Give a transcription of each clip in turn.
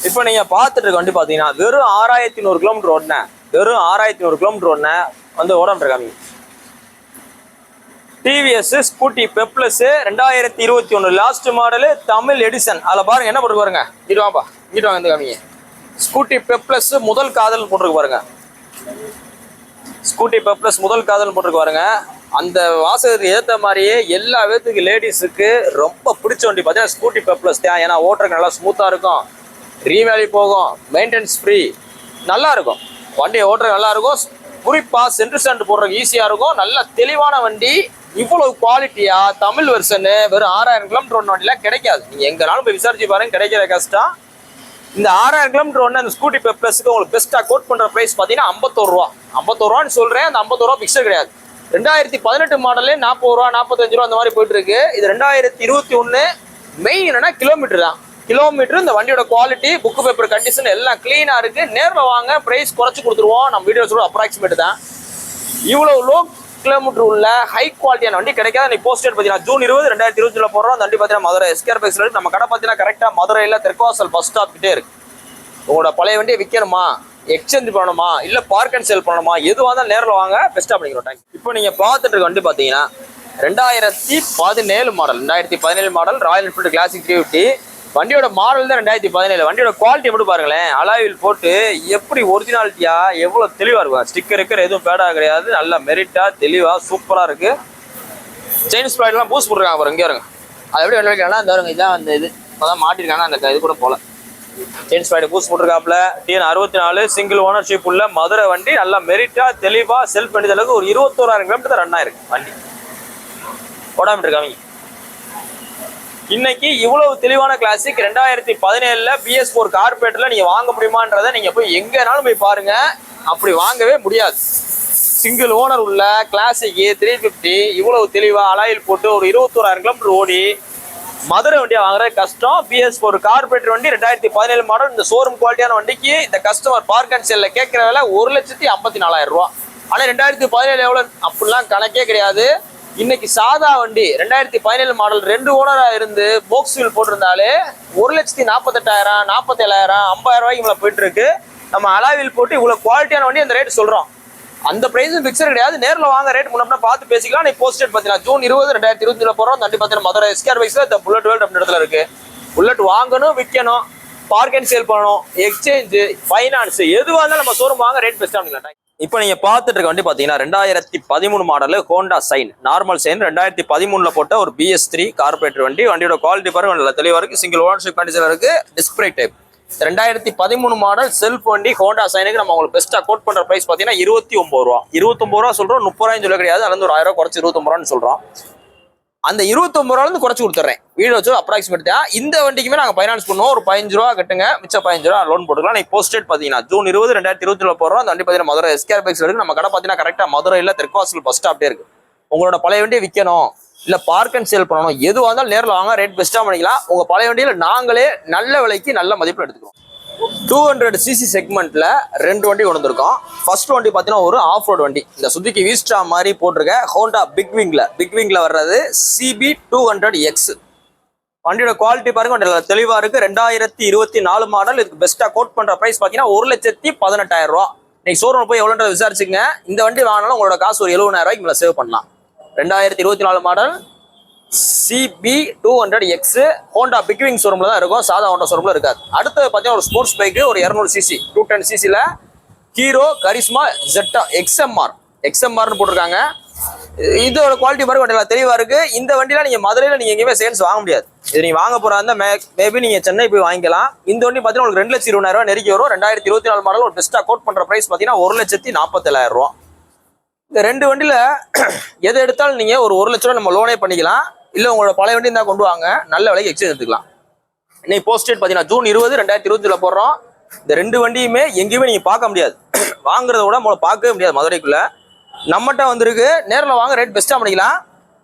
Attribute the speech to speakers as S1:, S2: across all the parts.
S1: இப்போ நீங்க பார்த்துட்டு இருக்க வண்டி பாத்தீங்கன்னா வெறும் 6100 கிலோமீட்டர் ஓடின வெறும் 6100 கிலோமீட்டர் ஓடின வந்து ஓடாம இருக்காங்க. TVS Scooty pep plus 2021 last model Tamil edition. அதில் பாருங்க என்ன போட்டு பாருங்க. இங்கிட்டு வாப்பா, இங்கிட்டு வாங்க இந்த காமிங்க. ஸ்கூட்டி பெப்ளஸ் முதல் காதல் போட்டிருக்கு பாருங்க. ஸ்கூட்டி பெப்ளஸ் முதல் காதல் போட்டிருக்கு பாருங்க. அந்த வாசகத்துக்கு ஏற்ற மாதிரியே எல்லா பேத்துக்கு லேடிஸுக்கு ரொம்ப பிடிச்ச வண்டி பார்த்தீங்கன்னா ஸ்கூட்டி பெப்ளஸ் தான். ஏன்னா ஓட்டுறதுக்கு நல்லா ஸ்மூத்தாக இருக்கும், ரீவேலி போகும், மெயின்டெனன்ஸ் ஃப்ரீ, நல்லா இருக்கும் வண்டியை ஓட்டுறது நல்லா இருக்கும். குறிப்பாக சென்ட்ரு ஸ்டாண்ட் போடுறதுக்கு ஈஸியாக இருக்கும். நல்ல தெளிவான வண்டி. இவ்வளவு குவாலிட்டியா தமிழ் வெர்ஷனு வெறும் 6000 கிலோமீட்டர் ஒன்று வண்டிலாம் கிடைக்காது. நீங்கள் எங்கனாலும் போய் விசாரிச்சு பாருங்க, கிடைக்கிற கஷ்டம். இந்த 6000 கிலோமீட்டர் ஒன்று அந்த ஸ்கூட்டி பெப்ளஸ்க்கு உங்களுக்கு பெஸ்ட்டாக கோட் பண்ணுற ப்ரைஸ் பார்த்தீங்கன்னா 51 ரூபா. 51 ரூபான்னு சொல்கிறேன். அந்த 51 ரூபா பிக்சர் கிடையாது. 2018 மாடலே 40 ரூபா 45 ரூபா அந்த மாதிரி போயிட்டு இருக்கு. இது 2021. மெயின் என்னன்னா கிலோமீட்டர் தான். கிலோமீட்டர், இந்த வண்டியோட குவாலிட்டி, புக்கு பேப்பர் கண்டிஷன் எல்லாம் கிளீனா இருக்கு. நேரில் வாங்க, பிரைஸ் குறைச்சு கொடுத்துருவோம். நம்ம வீடியோ சொல்ல அப்ராக்சிமேட் தான். இவ்வளவு லோ கிலோமீட்டர் உள்ள ஹை குவாலிட்டியான வண்டி கிடைக்காது. நீ போஸ்டர் பார்த்தீங்கன்னா ஜூன் 20 2021 போடுறோம். அந்த வண்டி பார்த்தீங்கன்னா மதுரை எஸ்கேர் பைக்ஸ்ல இருக்கு. நம்ம கடை பார்த்தீங்கன்னா கரெக்டாக மதுரையில் தெற்குவாசல் பஸ் ஸ்டாப் கிட்டே இருக்கு. உங்களோட பழைய வண்டியை விற்கணுமா, எக்ஸ்சேஞ்ச் பண்ணணுமா, இல்ல பார்க் அண்ட் சேல் பண்ணணுமா, எதுவாக இருந்தாலும் நேரில் வாங்க, பெஸ்ட்டாக பண்ணிக்கிறோம். இப்போ நீங்க பார்த்துட்டு இருக்க வண்டி பார்த்தீங்கன்னா 2017 model 2017 model Royal Enfield classic 350. வண்டியோட மாடல் தான் 2017. வண்டியோட குவாலிட்டி எப்படி பாருங்களேன். அலாயில் போட்டு எப்படி ஒரிஜினாலிட்டியா எவ்வளவு தெளிவா இருக்கும். ஸ்டிக்கர் இருக்கிற எதுவும் பேடா கிடையாது. நல்லா மெரிட்டா தெளிவா சூப்பரா இருக்கு. செயின் ஸ்ப்ளைட்லாம் பூஸ் போட்டுருக்காங்க பாருங்க. இங்கே வருங்க. அது எப்படி வைக்கலாம் இந்த வருங்க. இதான் அந்த இது இப்போதான் மாட்டிருக்காங்க. அந்த இது கூட போல செயின் ஸ்ப்ளைட் பூஸ் போட்டுருக்காப்புல. TN 64 சிங்கிள் ஓனர்ஷிப் உள்ள மதுரை வண்டி. நல்லா மெரிட்டா தெளிவா செல்ஃப் பண்ணி அளவுக்கு ஒரு 21000 கிலோமீட்டர் ரன் ஆயிருக்கு வண்டி. ஓடாம இருக்காங்க. இன்னைக்கு இவ்வளவு தெளிவான கிளாசிக் 2017 BS4 கார்பரேட்டர்ல நீங்க வாங்க முடியுமான்றதை நீங்க போய் எங்கனாலும் போய் பாருங்க. அப்படி வாங்கவே முடியாது. சிங்கிள் ஓனர் உள்ள கிளாசிக் 350 இவ்வளவு தெளிவா அலாயில் போட்டு ஒரு 21000 கிலோமீட்டர் ஓடி மதுரை வண்டியை வாங்குறது கஷ்டம். BS4 கார்பரேட்டர் வண்டி 2017 மாடல். இந்த ஷோரூம் குவாலிட்டியான வண்டிக்கு இந்த கஸ்டமர் பார்க் அண்ட் சேல்ல கேட்கிற விலை 1,54,000 ரூபா. ஆனா 2017 எவ்வளவு அப்படிலாம் கணக்கே கிடையாது. இன்னைக்கு சாதா வண்டி 2017 மாடல் 2 ஓனரா இருந்து போக்ஸ் வீல் போட்டிருந்தாலே 1,48,000 47,000 50,000 ரூபாய்க்கு இவ்வளவு போயிட்டு இருக்கு. நம்ம அலாவில் போட்டு இவ்வளவு குவாலிட்டியான வண்டி அந்த ரேட் சொல்றோம். அந்த பிரைஸும் பிக்சர் கிடையாது. நேரில் வாங்க, ரேட் முன்னாடி பார்த்து பேசிக்கலாம். நீ போஸ்டட் பார்த்தீங்கன்னா ஜூன் 20 2021 போறோம். தண்டி பார்த்தீங்கன்னா மதுரை எஸ்கேர் பைக்ஸ்ல இந்த புல்லட் வேர்ல்ட் அப்படின்ற இடத்துல இருக்கு. புல்லட் வாங்கணும், விற்கணும், பார்க் அண்ட் சேல் பண்ணணும், எக்ஸ்சேஞ்ச், ஃபைனான்ஸ் எதுவாக இருந்தாலும் நம்ம ஷோரூம் வாங்க, ரேட் பெஸ்ட்டாக பண்ணிக்கலாம். இப்போ நீங்க பார்த்துட்டு இருக்க வண்டி பார்த்தீங்கன்னா 2013 model Honda shine normal shine 2013 போட்ட ஒரு BS3 கார்பரேட்டர் வண்டி. வண்டியோட குவாலிட்டி பாருங்க நல்லா தெளிவா இருக்கு. சிங்கிள் ஓனர்ஷிப் கண்டிஷன் இருக்கு. Disc brake type. 2013 model self வண்டி ஹோண்டா சைனுக்கு நம்ம உங்களுக்கு பெஸ்ட்டா கோட் பண்ற பிரைஸ் பார்த்தீங்கன்னா 29 ரூபா. 29 ரூபா சொல்றோம், 30 ரூபாயும் சொல்ல கிடையாது. அதுல ஒரு 1000 ரூபாய் குறைச்சு 29 ரூபான்னு சொல்றோம். அந்த 29 ரூபாயிலிருந்து குறைச்சு கொடுத்துறேன். வீடியோ வச்சு அப்ராக்சிமேட் தான். இந்த வண்டிக்குமே நாங்கள் ஃபைனான்ஸ் பண்ணுவோம். ஒரு 15 ரூபா கட்டுங்க, மிச்சம் 15 ரூபா லோன் போட்டுக்கலாம். நீ போஸ்டேட் பார்த்தீங்கன்னா ஜூன் 20 2021 போடுறோம். அந்த வண்டி பார்த்தீங்கன்னா மதுரை எஸ்கேர் பைக்ஸ் இருக்கு. நம்ம கடை பார்த்தீங்கன்னா கரெக்டாக மதுரையில் தெற்குவாசல் பஸ் ஸ்டாப்டே இருக்கு. உங்களோட பழைய வண்டியை விற்கணும், இல்லை பார்க் அண்ட் சேல் பண்ணணும், எதுவாக இருந்தாலும் நேரில் வாங்க, ரேட் பெஸ்ட்டாக பண்ணிக்கலாம். உங்கள் பழைய வண்டியில் நாங்களே நல்ல விலைக்கு நல்ல மதிப்பில் எடுத்துக்கிறோம். 200cc செக்மெண்ட்ல 2 வண்டி கொண்டு வந்திருக்கோம். ஃபர்ஸ்ட் வண்டி பார்த்தீங்கன்னா ஒரு ஆஃப் ரோட் வண்டி. இந்த சுதுகி வீஸ்ட்ரா மாதிரி போட்டிருக்க ஹோண்டா பிக் விங்ல வர்றது CB 200X. வண்டியோட குவாலிட்டி பாருங்க, வண்டி தெளிவா இருக்கு. 2024 மாடல். இதுக்கு பெஸ்ட்டா கோட் பண்ற பிரைஸ் பார்த்தீங்கன்னா 1,18,000 ரூபா. இன்னைக்கு ஷோரூம் போய் எவ்வளோன்றத விசாரிச்சுங்க. இந்த வண்டி வாங்கினாலும் உங்களோட காசு ஒரு 70,000 ரூபாய்க்கு மேலே சேவ் பண்ணலாம். 2024 model CB 200X Honda big wing ஷோரூம்ல தான் இருக்கும். சாதா ஹோண்டா ஷோரூம்ல இருக்காது. அடுத்து பார்த்தீங்கன்னா ஒரு ஸ்போர்ட்ஸ் பைக், ஒரு 200cc 210cc hero charisma Jeddah XMRன்னு போட்டிருக்காங்க. இதோட குவாலிட்டி மாதிரி வண்டியில தெளிவா இருக்கு. இந்த வண்டியில நீங்க மதுரையில நீங்க எங்கேயுமே சேல்ஸ் வாங்க முடியாது. இது நீங்க வாங்க போறா இருந்தா மேபி நீங்க சென்னை போய் வாங்கிக்கலாம். இந்த வண்டி பார்த்தீங்கன்னா உங்களுக்கு 2,20,000 ரூபாய் நெருக்கி வரும். 2024 மாடல் ஒரு பெஸ்ட்டா கோட் பண்ற பிரைஸ் பார்த்தீங்கன்னா 1,47,000 ரூபா. இந்த 2 வண்டியில எது எடுத்தாலும் நீங்க ஒரு 1 லட்ச ரூபா நம்ம லோனே பண்ணிக்கலாம். இல்ல உங்களோட பழைய வண்டி தான் கொண்டு வாங்க, நல்ல விலைக்கு எக்ஸ்சேஞ்ச் எடுத்துக்கலாம். இன்னைக்கு போஸ்டேட் பார்த்தீங்கன்னா ஜூன் 20 2021 போடுறோம். இந்த 2 வண்டியுமே எங்கேயுமே நீங்க பார்க்க முடியாது. வாங்குறத விட உங்களை பார்க்கவே முடியாது. மதுரைக்குள்ள நம்மகிட்ட வந்திருக்கு. நேரில் வாங்க, ரேட் பெஸ்ட்டாக பண்ணிக்கலாம்.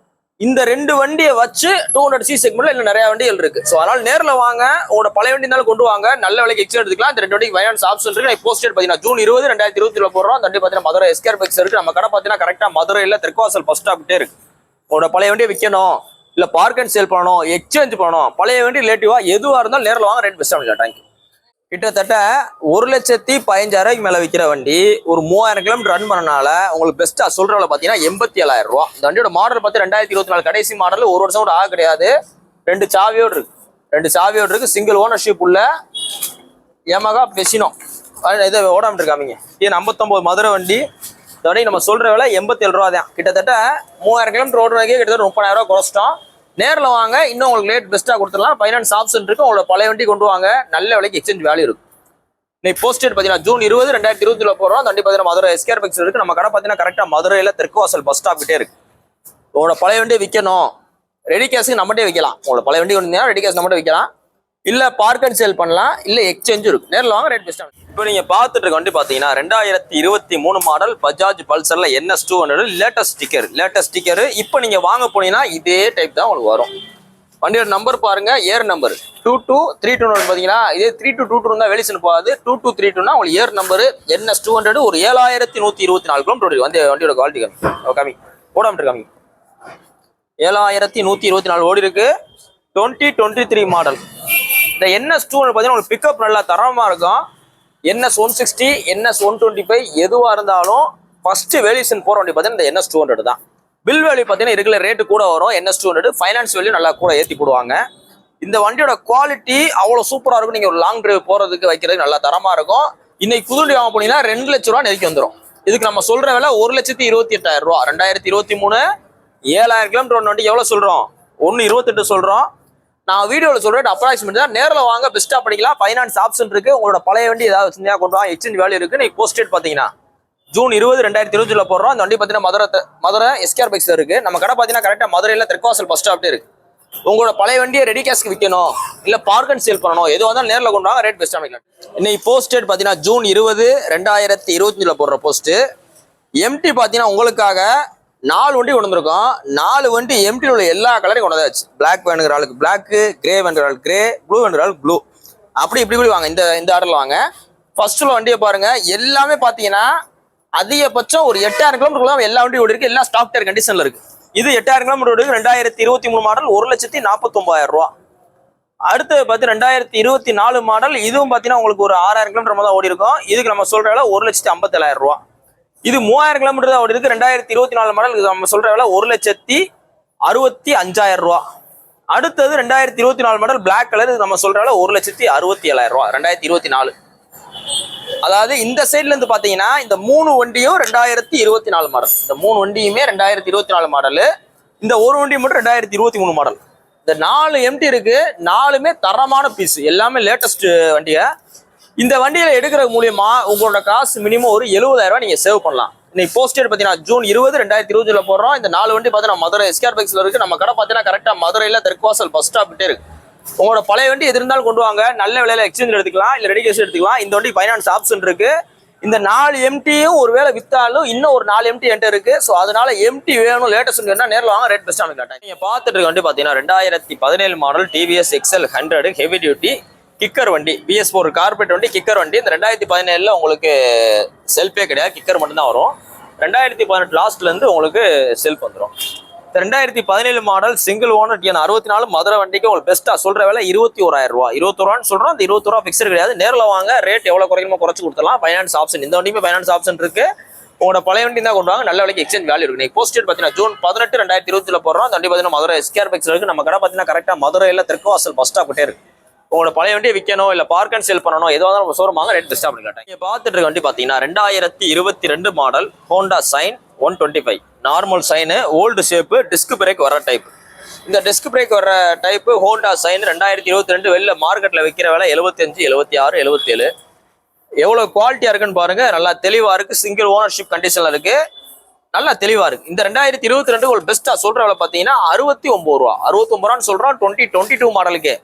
S1: இந்த 2 வண்டியை வச்சு 200cc செக்மெண்ட்ல இன்னும் நிறைய வண்டிகள் இருக்கு. ஸோ அதனால நேரில் வாங்க, உங்களோட பழைய வண்டி இருந்தாலும் கொண்டு வாங்க, நல்ல விலைக்கு எக்ஸ்சேஞ்ச் எடுத்துக்கலாம். இந்த 2 வண்டிக்கு ஃபைனான்ஸ் ஆப்ஷன் இருக்கு. இன்னைக்கு போஸ்டேட் பார்த்தீங்கன்னா ஜூன் 20 2021 போடுறோம். அந்த வண்டி பார்த்தீங்கன்னா மதுரை எஸ்கேர் பைக்ஸ் இருக்கு. நம்ம கடை பார்த்தீங்கன்னா கரெக்டாக மதுரையில் தெற்குவாசல் பஸ் ஸ்டாப்டே இருக்கு. உங்களோட பழைய வண்டியை விற்கணும், இல்ல பார்க் அண்ட் சேல் பண்ணணும், எக்ஸ்சேஞ்ச் பண்ணணும், பழைய வண்டி ரிலேட்டிவா எதுவா இருந்தாலும் நேரில் வாங்க, ரேட் பெஸ்ட்டாக பண்ணிக்கலாம். தேங்க்யூ. கிட்டத்தட்ட 1,15,000 மேல விற்கிற வண்டி ஒரு 3000 கிலோமீட்டர் ரன் பண்ணனால உங்களுக்கு பெஸ்டா சொல்றவள பாத்தீங்கன்னா 87,000 ரூபா. இந்த வண்டியோட மாடல் பார்த்து 2024 கடைசி மாடல், ஒரு வருஷம் கூட ஆக கிடையாது. 2 சாவியோடு இருக்கு, சிங்கிள் ஓனர்ஷிப் உள்ள யமகா பெசினோ. இதை ஓடாமட்டு இருக்காமீங்க. இது 59 மதுரை வண்டி. இந்த வண்டி நம்ம சொல்ற விலை 87 ரூபா தான். கிட்டத்தட்ட 3000 கிலோமீட்டர் ஓடுறதுக்கே கிட்டத்தட்ட 30,000 ரூபா குறைச்சிட்டோம். நேரில் வாங்க, இன்னும் உங்களுக்கு ரேட் பெஸ்ட்டாக கொடுத்துடலாம். ஃபைனான்ஸ் ஆப்ஷன் இருக்கு. உங்களோட பழைய வண்டி கொண்டு வாங்க, நல்ல விலைக்கு எக்ஸ்சேஞ்ச் வேல்யூ இருக்கு. இன்னைக்கு போஸ்ட் டேட் பார்த்தீங்கன்னா ஜூன் 20, 2020 போகிறோம். அந்த வண்டி பார்த்தீங்கன்னா மதுரை எஸ்கேர் பெக்ஸ் இருக்கு. நம்ம கடை பார்த்தீங்கன்னா கரெக்டாக மதுரையில் தெற்கு வாசல் பஸ் ஸ்டாப் கிட்டே இருக்கு. உங்களோட பழைய வண்டியை விற்கணும், ரெடி கேஷுக்கு நம்மகிட்டே விற்கலாம். உங்களோட பழைய வண்டி கொண்டு ரெடி கேஷ் நம்மகிட்ட விற்கலாம், இல்லை பார்க் அண்ட் சேல் பண்ணலாம், இல்லை எக்ஸ்சேஞ்சும் இருக்கு. நேரில் வாங்க, ரேட் பெஸ்ட்டாக. இப்போ நீங்கள் பார்த்துட்டு இருக்க வண்டி பார்த்தீங்கன்னா 2023 மாடல் பஜாஜ் பல்சரில் NS 200 லேட்டஸ்ட் ஸ்டிக்கர். இப்போ நீங்கள் வாங்க போனீங்கன்னா இதே டைப் தான் உங்களுக்கு வரும். வண்டியோட நம்பர் பாருங்க, ஏர் நம்பர் 2232 பார்த்தீங்களா? இதே 3222 தான் வெளிசன் போகாது. 2232னா உங்களுக்கு ஏர் நம்பர் NS 200. ஒரு 7124 கிலோமீட்டர் வந்து வண்டியோட குவாலிட்டி கம்மி ஓடாமட்டு கம்மி 7124 ஓடி இருக்கு. 2023 மாடல். இந்த NS 200 பார்த்தீங்கன்னா உங்களுக்கு பிக்கப் நல்லா தரமா இருக்கும். NS 160, NS 125 எதுவாக இருந்தாலும் ஃபர்ஸ்ட் வேல்யூஷன் போகிற வண்டி பார்த்தீங்கன்னா இந்த NS 200 தான். பில் வேல்யூ பார்த்தீங்கன்னா ரெகுலர் ரேட்டு கூட வரும். NS 200 ஃபைனான்ஸ் வேல்யூ நல்லா கூட ஏற்றி போடுவாங்க. இந்த வண்டியோட குவாலிட்டி அவ்வளோ சூப்பராக இருக்கும். நீங்கள் ஒரு லாங் டிரைவ் போகிறதுக்கு வைக்கிறதுக்கு நல்லா தரமாக இருக்கும். இன்னைக்கு புதுண்டி வாங்க போனீங்கன்னா 2 லட்ச ரூபா நெருக்கி வந்துடும். இதுக்கு நம்ம சொல்கிற விலை 1,28,000 ரூபா. 2023 7,000 கிலோமீட்டர் வண்டி எவ்வளோ சொல்கிறோம்? 1,28 சொல்கிறோம். நான் வீடியோவில் சொல்றேன், அப்ராக்சிமேட் தான். நேரில் வாங்க, பெஸ்ட்டாக படிக்கலாம். ஃபைனான்ஸ் ஆப்ஷன் இருக்கு. உங்களோட பழைய வண்டி ஏதாவது சின்ன கொண்டு வாங்க, எக்ஸ்சேஞ்ச் வேல்யூ இருக்கு. நீங்க போஸ்ட் டேட் பார்த்தீங்கன்னா ஜூன் 20, 2020 போடுறோம். அந்த வண்டி பார்த்தீங்கன்னா மதுரை எஸ்கேர் பைக்ஸ்ல இருக்கு. நம்ம கடை பார்த்தீங்கன்னா கரெக்டாக மதுரையில் தெற்குவாசல் பஸ் ஸ்டாப்டே இருக்கு. உங்களோட பழைய வண்டியை ரெடி கேஷ்க்கு விற்கணும், இல்லை பார்க் அண்ட் சேல் பண்ணணும், எதுவாக இருந்தாலும் நேரில் கொண்டு வாங்க, ரேட் பெஸ்ட்டாக வைக்கலாம். இன்னைக்கு போஸ்ட் டேட் பார்த்தீங்கன்னா ஜூன் 20, 2025 போடுற போஸ்ட். எம்டி பார்த்தீங்கன்னா உங்களுக்காக 4 வண்டி கொண்டு வந்திருக்கோம். 4 வண்டி எம்டியில் உள்ள எல்லா கலரையும் கொண்டு வந்தாச்சு. பிளாக் வேணுங்கிற ஆளுக்கு பிளாக், கிரே வேணுங்கிற ஆளுக்கு கிரே, ப்ளூ வேணுங்கிற ஆளுக்கு ப்ளூ. அப்படி இப்படி வாங்க, இந்த ஆர்டரில் வாங்க. ஃபர்ஸ்ட் உள்ள வண்டியை பாருங்க. எல்லாமே பார்த்தீங்கன்னா அதிகபட்சம் ஒரு 8,000 கிலோமீட்டர் எல்லா வண்டியும் ஓடி இருக்கு. எல்லாம் ஸ்டாக் டயர் கண்டிஷன்ல இருக்கு. இது 8,000 கிலோமீட்டர் ஓடி 2023 மாடல் 1,49,000 ரூபா. அடுத்து பார்த்து 2024 மாடல். இதுவும் பார்த்தீங்கன்னா உங்களுக்கு ஒரு 6,000 கிலோமீட்டர் தான் ஓடி இருக்கும். இதுக்கு நம்ம சொல்ற விலை 1,57,000 ரூபா. இது 3,000 கிலோமீட்டர் தான் ஓடி இருக்கு. 2024 மாடல். நம்ம சொல்ற விலை 1,65,000 ரூபா. அடுத்தது 2024 மாடல் பிளாக் கலர். நம்ம சொல்ற விலை 1,67,000 ரூபா. 2024. அதாவது இந்த சைட்ல இருந்து பாத்தீங்கன்னா இந்த 3 வண்டியும் 2024 மாடல். இந்த 3 வண்டியுமே 2024 மாடல். இந்த ஒரு வண்டி மட்டும் 2023 மாடல். இந்த 4 எம்டி இருக்கு. 4மே தரமான பீஸ், எல்லாமே லேட்டஸ்ட் வண்டியை. இந்த வண்டியில எடுக்கிறது மூலியமா உங்களோட காசு மினிமம் ஒரு 70,000 ரூபாய் நீங்க சேவ் பண்ணலாம். இன்னைக்கு போஸ்ட் டேட் பார்த்தீங்கன்னா ஜூன் 20, 2020 போடுறோம். இந்த 4 வண்டி பார்த்தீங்கன்னா மதுரை எஸ்கேர் பைக்ஸ்ல இருக்கு. நம்ம கடை பார்த்தீங்கன்னா கரெக்டா மதுரையில தெற்குவாசல் பஸ் ஸ்டாப் கிட்டே இருக்கு. உங்களோட பழைய வண்டி எது இருந்தாலும் கொண்டு வாங்க, நல்ல விலையில எக்ஸ்சேஞ்ச் எடுத்துக்கலாம், இல்லை ரெடி கேஷ் எடுத்துக்கலாம். இந்த வண்டி ஃபைனான்ஸ் ஆப்ஷன் இருக்கு. இந்த 4 எம்டியும் ஒருவேளை வித்தாலும் இன்னும் ஒரு 4 எம்டி என்கிட்ட இருக்கு. ஸோ அதனால எம்டி வேணும், லேட்டஸ்ட் வேணும்னா நேரில் வாங்க, ரேட் பெஸ்ட்டாக கேட்டேன். நீங்க பார்த்துட்டு இருக்க வண்டி பார்த்தீங்கன்னா 2017 model TVS XL 100 heavy duty kicker வண்டி. BS4 கார்பரேட் வண்டி, கிக்கர் வண்டி. இந்த 2017 உங்களுக்கு செல்ஃபே கிடையாது, கிக்கர் மட்டும் தான் வரும். 2018 லாஸ்ட்ல இருந்து உங்களுக்கு செல்ஃப் வந்துடும். 2017 model single owner TN 64 Madurai வண்டிக்கு உங்களுக்கு பெஸ்ட்டா சொல்ற விலை 21,000 ரூபா. 21 ரூபான்னு சொல்றோம். அந்த 21 ரூபா ஃபிக்ஸ்டு கிடையாது. நேரில் வாங்க, ரேட் எவ்வளவு குறைக்கணுமோ குறைச்சு கொடுத்துலாம். ஃபைனான்ஸ் ஆப்ஷன், இந்த வண்டியுமே ஃபைனான்ஸ் ஆப்ஷன் இருக்கு. உங்களோட பழைய வண்டி தான் கொண்டு வாங்க, நல்ல விலைக்கு எக்ஸ்சேஞ்ச் வேல்யூ இருக்கு. போஸ்ட் டேட் பார்த்தீங்கன்னா ஜூன் 18, 2020 போடுறோம். அந்த வண்டி பார்த்தீங்கன்னா மதுரை எஸ்கேர் பைக்ஸ் இருக்கு. நம்ம கடை பார்த்தீங்கன்னா கரெக்டா மதுரையில தெற்குவாசல் பஸ் ஸ்டாப் கிட்டே இருக்கு. உங்களோட பழைய வண்டியை விற்கணும், இல்லை பார்க் அண்ட் சேல் பண்ணணும், எதுவாக இருந்தாலும் ஷோரூம் வாங்க, ரேட் பெஸ்ட்டாக கேட்டேன். நீங்கள் பார்த்துட்டு இருக்க வண்டி பார்த்தீங்கன்னா 2022 model Honda sign 125 normal sign, old shape, disc brake வர டைப். இந்த டிஸ்க் பிரேக் வர டைப்பு ஹோண்டா சைன் 2022 வெளில மார்க்கெட்டில் விற்கிற விலை 75, 76, 77. எவ்வளோ குவாலிட்டியாக இருக்குன்னு பாருங்க. நல்லா தெளிவாக இருக்கு. சிங்கிள் ஓனர்ஷிப் கண்டிஷனில் இருக்கு. நல்லா தெளிவாக இருக்கு. இந்த 2022 ஒரு பெஸ்ட்டாக சொல்கிற விலை பார்த்தீங்கன்னா 69 ரூபா. 69 ரூபான்னு சொல்கிறோம். 2022 மாடலுக்கு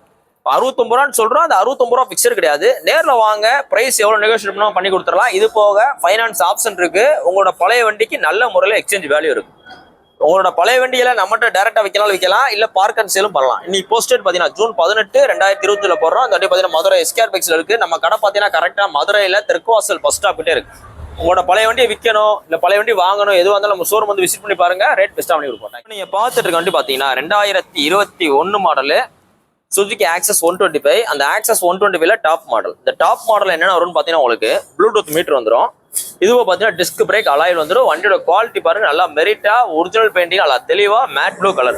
S1: 69 ரூபான்னு சொல்றோம். அந்த 69 ரூபா பிக்சர் கிடையாது. நேரில் வாங்க, பிரைஸ் எவ்வளவு நெகோஷியேட் பண்ணி கொடுத்துடலாம். இது போக ஃபைனான்ஸ் ஆப்ஷன் இருக்கு. உங்களோட பழைய வண்டிக்கு நல்ல முறையில் எக்ஸ்சேஞ்ச் வேல்யூ இருக்கு. உங்களோட பழைய வண்டியில நம்மகிட்ட டைரக்டா விற்கலாம், இல்ல பார்க் அண்ட் சேலும் பண்ணலாம். இன்னைக்கு போஸ்ட் டேட் பார்த்தீங்கன்னா ஜூன் 18, 2020 போடுறோம். அந்த வண்டி பார்த்தீங்கன்னா மதுரை எஸ்கேர் பைக்ஸ்ல இருக்கு. நம்ம கடை பார்த்தீங்கன்னா கரெக்டா மதுரையில தெற்குவாசல் பஸ் ஸ்டாப் கிட்டே இருக்கு. உங்களோட பழைய வண்டியை விற்கணும், இல்ல பழைய வண்டி வாங்கணும், எதுவாக இருந்தாலும் நம்ம ஷோரூம் வந்து விசிட் பண்ணி பாருங்க, ரேட் பெஸ்ட்டாக பண்ணி கொடுப்போம். நீங்க பார்த்துட்டு இருக்க வண்டி பார்த்தீங்கன்னா 2021 மாடலு சுஜுகி ஆக்சஸ் 125. அந்த ஆக்சஸ் 125ல டாப் மாடல். இந்த டாப் மாடல் என்னென்ன வரும்னு பார்த்தீங்கன்னா உங்களுக்கு ப்ளூடூத் மீட்டர் வந்துடும். இதுவும் பார்த்தீங்கன்னா டிஸ்க் பிரேக் அலாயில் வந்துடும். வண்டியோட குவாலிட்டி பாருங்க, நல்லா மெரிட்டா ஒரிஜினல் பெயிண்டிங், நல்லா தெளிவா மேட் ப்ளூ கலர்.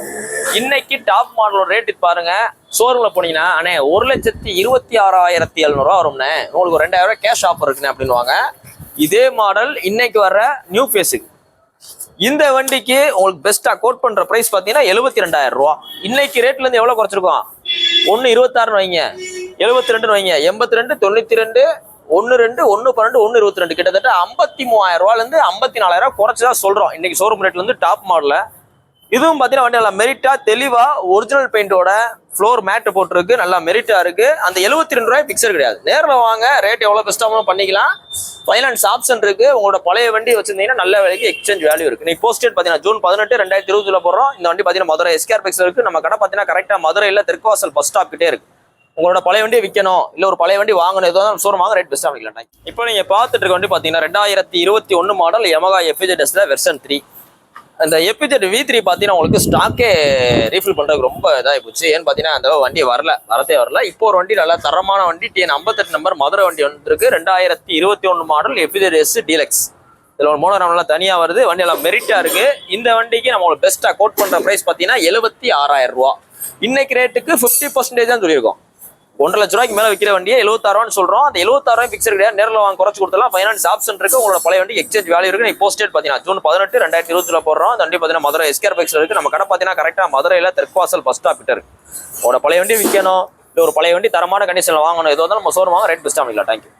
S1: இன்னைக்கு டாப் மாடலோட ரேட் பாருங்க, ஷோரூம்ல போனீங்கன்னா அண்ணே 1,26,700 வரும்ண்ணே, உங்களுக்கு 2,000 கேஷ் ஆஃபர் இருக்குண்ணே அப்படின்வாங்க. இதே மாடல் இன்னைக்கு வர்ற நியூ ஃபேஸுக்கு இந்த வண்டிக்கு உங்களுக்கு பெஸ்டா கோட் பண்ற பிரைஸ் பாத்தீங்கன்னா 72,000 ரூபா. இன்னைக்கு ரேட்ல இருந்து எவ்வளவு குறைச்சிருக்கோம்? 1,26 வைங்க, 72 வைங்க, 82, 92, 12, 112, 122, கிட்டத்தட்ட 53,000 ரூபாயில இருந்து 54,000 குறைச்சுதான் சொல்றோம் இன்னைக்கு ஷோரூம் ரேட்ல இருந்து டாப் மாடல. இதுவும் பாத்தீங்கன்னா வண்டி நல்லா மெரிட்டா தெளிவா ஒரிஜினல் பெயிண்டோட ஃப்ளோர் மேட் போட்டிருக்கு, நல்லா மெரிட்டா இருக்கு. அந்த 72 ரூபாய் பிக்சர் கிடையாது. நேரில் வாங்க, ரேட் எவ்வளவு பெஸ்ட்டாகவும் பண்ணிக்கலாம். ஃபைனான்ஸ் ஆப்ஷன் இருக்கு. உங்களோட பழைய வண்டி வச்சிருந்தீங்கன்னா நல்ல விலைக்கு எக்ஸ்சேஞ்ச் வேல்யூ இருக்கு. நீ போஸ்ட் டேட் பாத்தீங்கன்னா ஜூன் 18, 2020 போடுறோம். இந்த வண்டி பாத்தீங்கன்னா மதுரை எஸ்கேஆர் பிக்ஸ் இருக்கு. நம்ம கடை பாத்தீங்கன்னா கரெக்டா மதுரையில தெற்குவாசல் பஸ் ஸ்டாப் கிட்டே இருக்கு. உங்களோட பழைய வண்டி விற்கணும், இல்ல ஒரு பழைய வண்டி வாங்கணும், ஏதோ ஷோரூம் வாங்க, ரேட் பெஸ்ட்டாக பண்ணிக்கலாம். இப்போ நீங்க பார்த்துட்டு இருக்க வண்டி பாத்தீங்கன்னா 2021 மாடல் Yamaha FZ வெர்ஷன் 3. அந்த FZ V3 பார்த்தீங்கன்னா உங்களுக்கு ஸ்டாக்கே ரீஃபில் பண்ணுறதுக்கு ரொம்ப இதாகி போச்சு. ஏன்னு பார்த்தீங்கன்னா அந்த வண்டி வரதே வரல. இப்போ ஒரு வண்டி நல்லா தரமான வண்டி TN 58 நம்பர் மதுரை வண்டி வந்துருக்கு. 2021 மாடல் FZ டீலக்ஸ். இதில் ஒரு மோனோ நல்லா தனியாக வருது. வண்டி எல்லாம் மெரிட்டாக இருக்கு. இந்த வண்டிக்கு நம்ம உங்களுக்கு பெஸ்ட்டாக கோட் பண்ணுற ப்ரைஸ் பார்த்தீங்கன்னா 76,000 ரூபா. இன்னைக்கு ரேட்டுக்கு 50% தான் சொல்லியிருக்கோம். 1,00,000 ரூபாய்க்கு மேலே விற்கிற வண்டியை 76,000 சொல்றோம். அந்த 76,000 பிக்சர் கிடையாது, நேரில் வாங்க குறைச்சு கொடுத்தலாம். ஃபைனான்ஸ் ஆப்ஷன் இருக்கு. உங்களோட பழைய வண்டி எக்ஸ்சேஞ்ச் வேல்யூ இருக்கு. நீங்க போஸ்ட் டேட் பார்த்தீங்கன்னா ஜூன் 18, 2020 போடுறோம். அந்த வண்டி பார்த்தீங்கன்னா மதுரை எஸ்கேஆர் பிக்சர் இருக்கு. நம்ம கடை பார்த்தீங்கன்னா கரெக்டாக மதுரையில் தெற்குவாசல் பஸ் ஸ்டாப் கிட்ட இருக்கு. உங்களோட பழைய வண்டி விற்கணும், இல்லை ஒரு பழைய வண்டி தரமான கண்டிஷனில் வாங்கணும், எதுவும் நம்ம ஷோரூம் வாங்க, ரேட் பெஸ்ட்டாக பண்ணிக்கலாம். தேங்க்யூ.